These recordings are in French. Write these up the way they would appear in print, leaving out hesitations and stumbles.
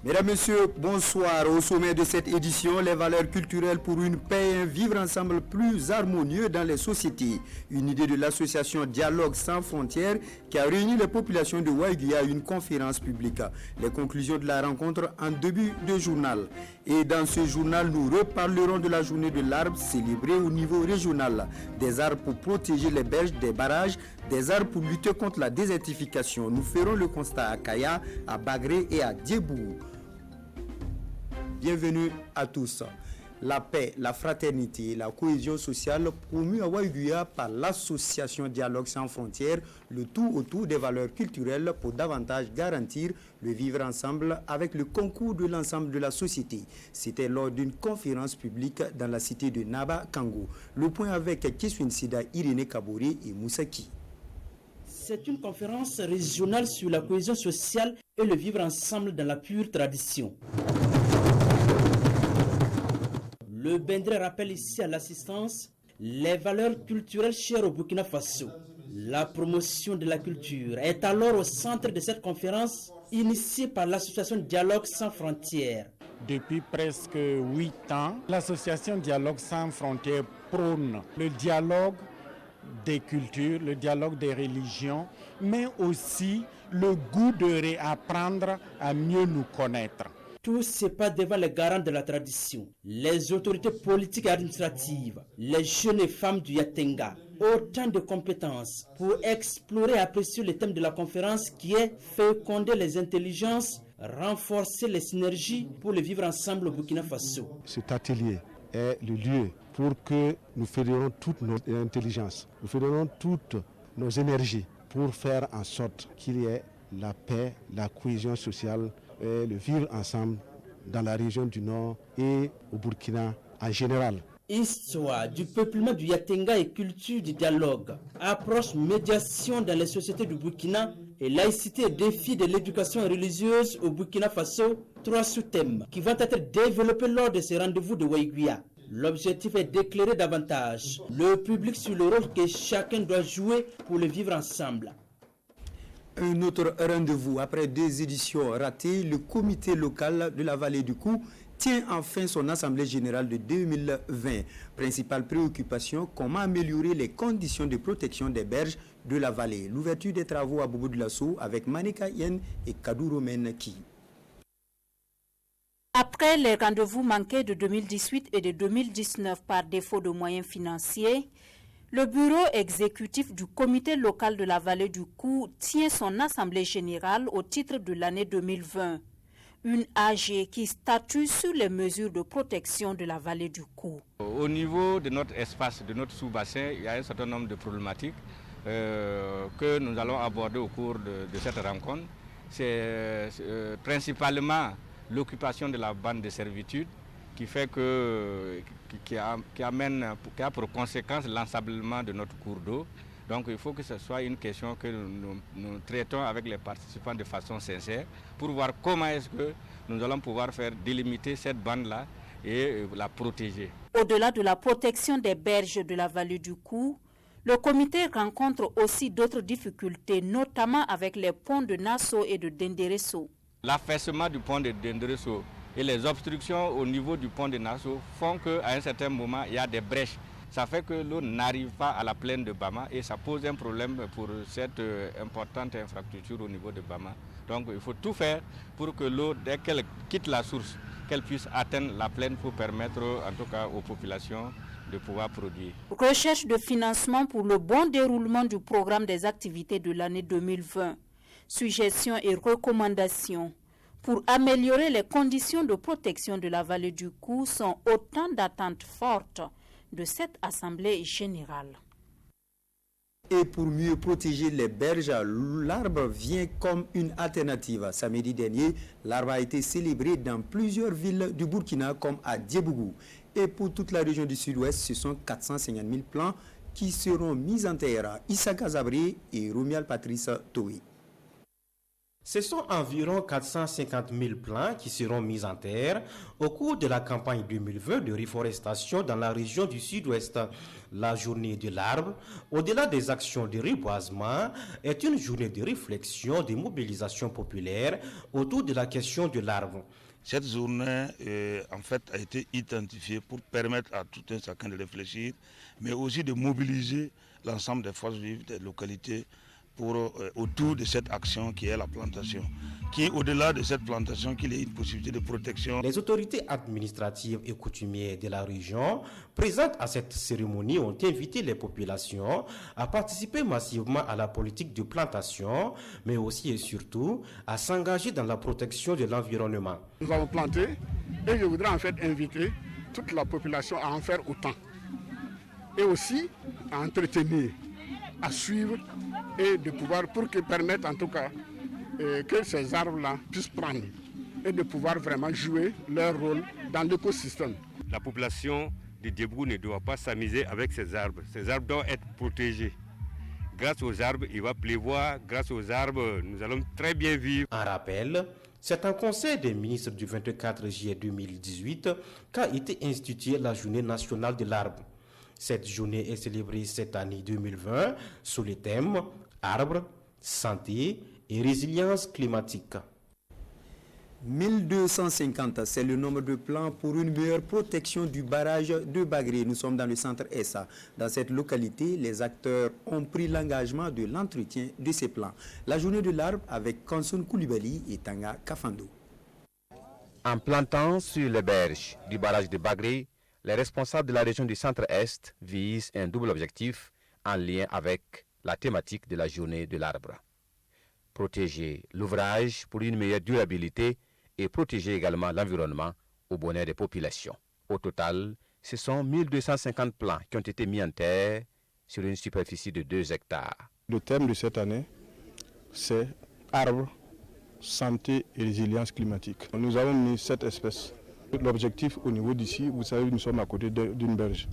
Mesdames, Messieurs, bonsoir. Au sommet de cette édition, les valeurs culturelles pour une paix et un vivre ensemble plus harmonieux dans les sociétés. Une idée de l'association Dialogue sans frontières qui a réuni les populations de Waïguia à une conférence publique. Les conclusions de la rencontre en début de journal. Et dans ce journal, nous reparlerons de la journée de l'arbre célébrée au niveau régional. Des arbres pour protéger les berges des barrages, des arbres pour lutter contre la désertification. Nous ferons le constat à Kaya, à Bagré et à Diébou. Bienvenue à tous. La paix, la fraternité et la cohésion sociale promue à Waïguia par l'association Dialogue sans frontières, le tout autour des valeurs culturelles pour davantage garantir le vivre ensemble avec le concours de l'ensemble de la société. C'était lors d'une conférence publique dans la cité de Naba Kango. Le point avec Kiswin Sida, Irénée Kabori et Moussaki. C'est une conférence régionale sur la cohésion sociale et le vivre ensemble dans la pure tradition. Le Bendré rappelle ici à l'assistance les valeurs culturelles chères au Burkina Faso. La promotion de la culture est alors au centre de cette conférence initiée par l'association Dialogue sans frontières. Depuis presque 8 ans, l'association Dialogue sans frontières prône le dialogue des cultures, le dialogue des religions, mais aussi le goût de réapprendre à mieux nous connaître. Tout se passe devant les garants de la tradition, les autorités politiques et administratives, les jeunes et femmes du Yatenga. Autant de compétences pour explorer et apprécier le thème de la conférence qui est féconder les intelligences, renforcer les synergies pour le vivre ensemble au Burkina Faso. Cet atelier est le lieu pour que nous fédérons toute notre intelligence, nous fédérons toutes nos énergies pour faire en sorte qu'il y ait la paix, la cohésion sociale et le vivre ensemble dans la région du Nord et au Burkina en général. Histoire du peuplement du Yatenga et culture du dialogue, approche médiation dans les sociétés du Burkina et laïcité et défis de l'éducation religieuse au Burkina Faso, 3 sous-thèmes qui vont être développés lors de ces rendez-vous de Waïguia. L'objectif est d'éclairer davantage le public sur le rôle que chacun doit jouer pour le vivre ensemble. Un autre rendez-vous après 2 éditions ratées, le comité local de la vallée du Cou tient enfin son assemblée générale de 2020. Principale préoccupation, comment améliorer les conditions de protection des berges de la vallée. L'ouverture des travaux à Bobo de Lasso avec Manika Yen et Kadouro Menki. Après les rendez-vous manqués de 2018 et de 2019 par défaut de moyens financiers, le bureau exécutif du comité local de la vallée du Cou tient son assemblée générale au titre de l'année 2020. Une AG qui statue sur les mesures de protection de la vallée du Cou. Au niveau de notre espace, de notre sous-bassin, il y a un certain nombre de problématiques que nous allons aborder au cours de cette rencontre. C'est principalement l'occupation de la bande de servitude qui fait qui a pour conséquence l'ensablement de notre cours d'eau. Donc il faut que ce soit une question que nous traitons avec les participants de façon sincère pour voir comment est-ce que nous allons pouvoir faire délimiter cette bande-là et la protéger. Au-delà de la protection des berges de la vallée du Cou, le comité rencontre aussi d'autres difficultés, notamment avec les ponts de Nasso et de Denderesso. L'affaissement du pont de Denderesso et les obstructions au niveau du pont de Nasso font qu'à un certain moment, il y a des brèches. Ça fait que l'eau n'arrive pas à la plaine de Bama et ça pose un problème pour cette importante infrastructure au niveau de Bama. Donc il faut tout faire pour que l'eau, dès qu'elle quitte la source, qu'elle puisse atteindre la plaine pour permettre en tout cas aux populations de pouvoir produire. Recherche de financement pour le bon déroulement du programme des activités de l'année 2020. Suggestions et recommandations pour améliorer les conditions de protection de la vallée du Cou sont autant d'attentes fortes de cette assemblée générale. Et pour mieux protéger les berges, l'arbre vient comme une alternative. Samedi dernier, l'arbre a été célébré dans plusieurs villes du Burkina comme à Diebougou. Et pour toute la région du sud-ouest, ce sont 450 000 plants qui seront mis en terre. Issa Kazabri et Romial Patrice Toui. Ce sont environ 450 000 plants qui seront mis en terre au cours de la campagne 2020 de reforestation dans la région du Sud-Ouest. La journée de l'arbre, au-delà des actions de reboisement, est une journée de réflexion, de mobilisation populaire autour de la question de l'arbre. Cette journée, en fait, a été identifiée pour permettre à tout un chacun de réfléchir, mais aussi de mobiliser l'ensemble des forces vives des localités autour de cette action qui est la plantation. Qui, au-delà de cette plantation, qu'il y ait une possibilité de protection. Les autorités administratives et coutumières de la région présentes à cette cérémonie ont invité les populations à participer massivement à la politique de plantation, mais aussi et surtout à s'engager dans la protection de l'environnement. Nous avons planté et je voudrais en fait inviter toute la population à en faire autant. Et aussi à entretenir, à suivre et de pouvoir, pour que permettre en tout cas que ces arbres-là puissent prendre et de pouvoir vraiment jouer leur rôle dans l'écosystème. La population de Diébrou ne doit pas s'amuser avec ces arbres. Ces arbres doivent être protégés. Grâce aux arbres, il va pleuvoir. Grâce aux arbres, nous allons très bien vivre. En rappel, c'est un conseil des ministres du 24 juillet 2018 qu'a été instituée la journée nationale de l'arbre. Cette journée est célébrée cette année 2020 sous le thème Arbres, santé et résilience climatique. 1250, c'est le nombre de plans pour une meilleure protection du barrage de Bagré. Nous sommes dans le centre ESA. Dans cette localité, les acteurs ont pris l'engagement de l'entretien de ces plans. La journée de l'arbre avec Kansoun Koulibaly et Tanga Kafando. En plantant sur les berges du barrage de Bagré, les responsables de la région du centre-est visent un double objectif en lien avec la thématique de la journée de l'arbre. Protéger l'ouvrage pour une meilleure durabilité et protéger également l'environnement au bonheur des populations. Au total, ce sont 1250 plants qui ont été mis en terre sur une superficie de 2 hectares. Le thème de cette année, c'est arbres, santé et résilience climatique. Nous avons mis 7 espèces. L'objectif au niveau d'ici, vous savez, nous sommes à côté d'une berge.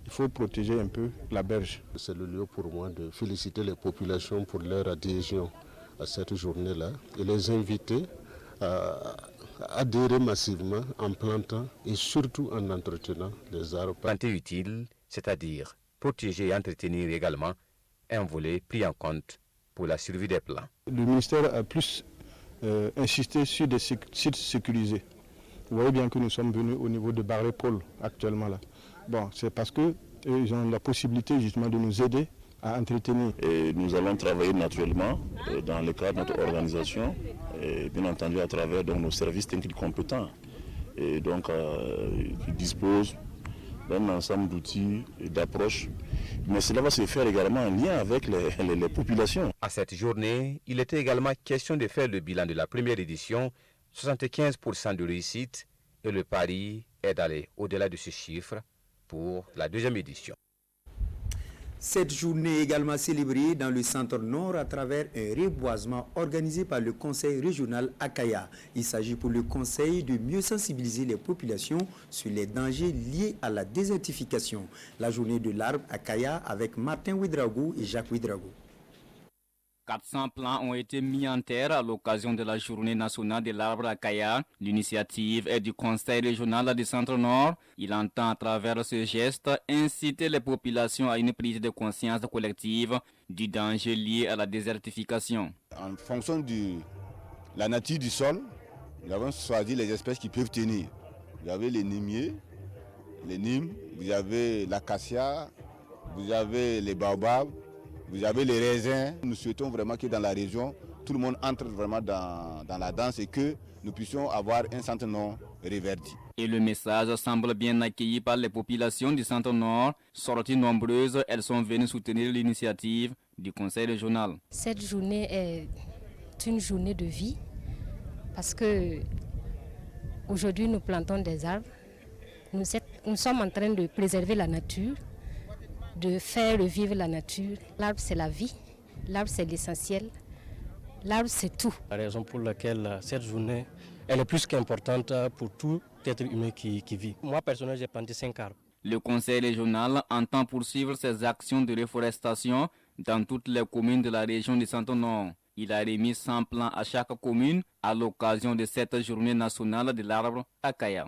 Il faut protéger un peu la berge. C'est le lieu pour moi de féliciter les populations pour leur adhésion à cette journée-là et les inviter à adhérer massivement en plantant et surtout en entretenant les arbres. Planter utile, c'est-à-dire protéger et entretenir également un volet pris en compte pour la survie des plants. Le ministère a plus insisté sur des sites sécurisés. Vous voyez bien que nous sommes venus au niveau de Barré-Paul actuellement là. Bon, c'est parce qu'ils ont la possibilité justement de nous aider à entretenir. Et nous allons travailler naturellement dans le cadre de notre organisation, et bien entendu à travers donc, nos services techniques compétents. Et donc, qui disposent d'un ensemble d'outils et d'approches. Mais cela va se faire également en lien avec les populations. À cette journée, il était également question de faire le bilan de la première édition, 75% de réussite, et le pari est d'aller au-delà de ce chiffre pour la deuxième édition. Cette journée est également célébrée dans le centre nord à travers un reboisement organisé par le conseil régional Akaya. Il s'agit pour le conseil de mieux sensibiliser les populations sur les dangers liés à la désertification. La journée de l'arbre Akaya avec Martin Ouedraogo et Jacques Ouedraogo. 400 plants ont été mis en terre à l'occasion de la journée nationale de l'arbre à Kaya. L'initiative est du Conseil régional du Centre-Nord. Il entend à travers ce geste inciter les populations à une prise de conscience collective du danger lié à la désertification. En fonction de la nature du sol, nous avons choisi les espèces qui peuvent tenir. Vous avez les nimiers, les nimes, vous avez l'acacia, vous avez les baobabs, vous avez les raisins. Nous souhaitons vraiment que dans la région, tout le monde entre vraiment dans la danse et que nous puissions avoir un centre-nord réverti. Et le message semble bien accueilli par les populations du centre-nord. Sorties nombreuses, elles sont venues soutenir l'initiative du conseil régional. Cette journée est une journée de vie parce que aujourd'hui nous plantons des arbres. Nous sommes en train de préserver la nature, de faire revivre la nature. L'arbre, c'est la vie. L'arbre, c'est l'essentiel. L'arbre, c'est tout. La raison pour laquelle cette journée, elle est plus qu'importante pour tout être humain qui vit. Moi, personnellement, j'ai planté 5 arbres. Le conseil régional entend poursuivre ses actions de reforestation dans toutes les communes de la région du Centre-Nord. Il a remis 100 plants à chaque commune à l'occasion de cette journée nationale de l'arbre à Kaya.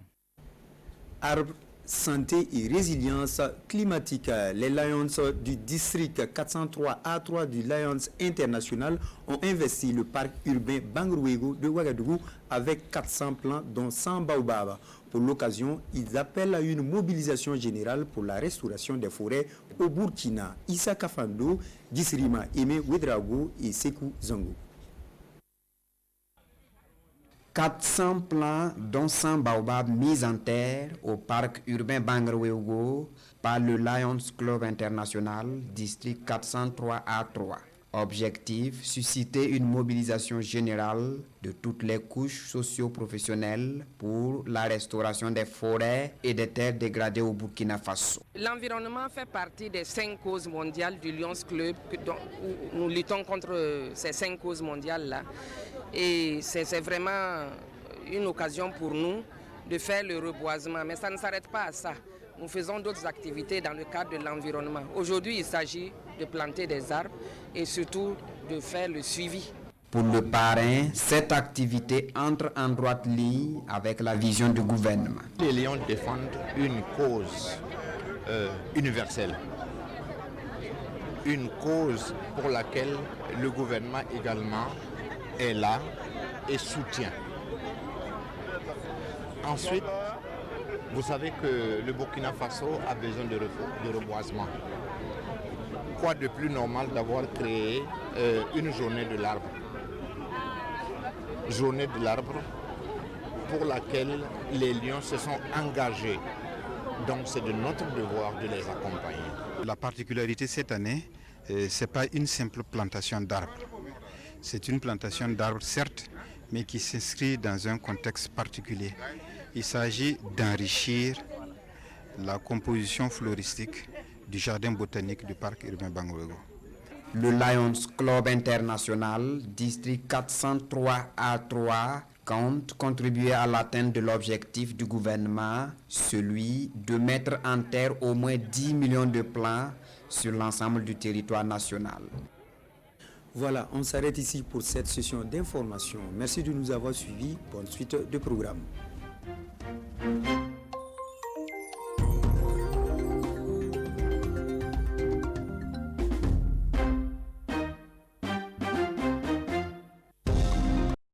Arbre, santé et résilience climatique. Les Lions du district 403A3 du Lions International ont investi le parc urbain Bangrouego de Ouagadougou avec 400 plants dont 100 baobabs. Pour l'occasion, ils appellent à une mobilisation générale pour la restauration des forêts au Burkina. Issa Kafando, Gisrima Aimé Ouedraogo et Sekou Zango. 400 plants dont 100 baobabs mis en terre au parc urbain Bangrouego par le Lions Club International, district 403A3. Objectif, susciter une mobilisation générale de toutes les couches socio-professionnelles pour la restauration des forêts et des terres dégradées au Burkina Faso. L'environnement fait partie des 5 causes mondiales du Lions Club, où nous luttons contre ces 5 causes mondiales-là. Et c'est vraiment une occasion pour nous de faire le reboisement. Mais ça ne s'arrête pas à ça. Nous faisons d'autres activités dans le cadre de l'environnement. Aujourd'hui, il s'agit de planter des arbres et surtout de faire le suivi. Pour le parrain, cette activité entre en droite ligne avec la vision du gouvernement. Les Lions défendent une cause universelle. Une cause pour laquelle le gouvernement également est là et soutient. Ensuite, vous savez que le Burkina Faso a besoin de reboisement. Quoi de plus normal d'avoir créé une journée de l'arbre. Journée de l'arbre pour laquelle les Lions se sont engagés. Donc c'est de notre devoir de les accompagner. La particularité cette année, ce n'est pas une simple plantation d'arbres. C'est une plantation d'arbres, certes, mais qui s'inscrit dans un contexte particulier. Il s'agit d'enrichir la composition floristique du jardin botanique du parc urbain Bangrouego. Le Lions Club International, district 403A3, compte contribuer à l'atteinte de l'objectif du gouvernement, celui de mettre en terre au moins 10 millions de plants sur l'ensemble du territoire national. Voilà, on s'arrête ici pour cette session d'information. Merci de nous avoir suivis. Bonne suite de programme.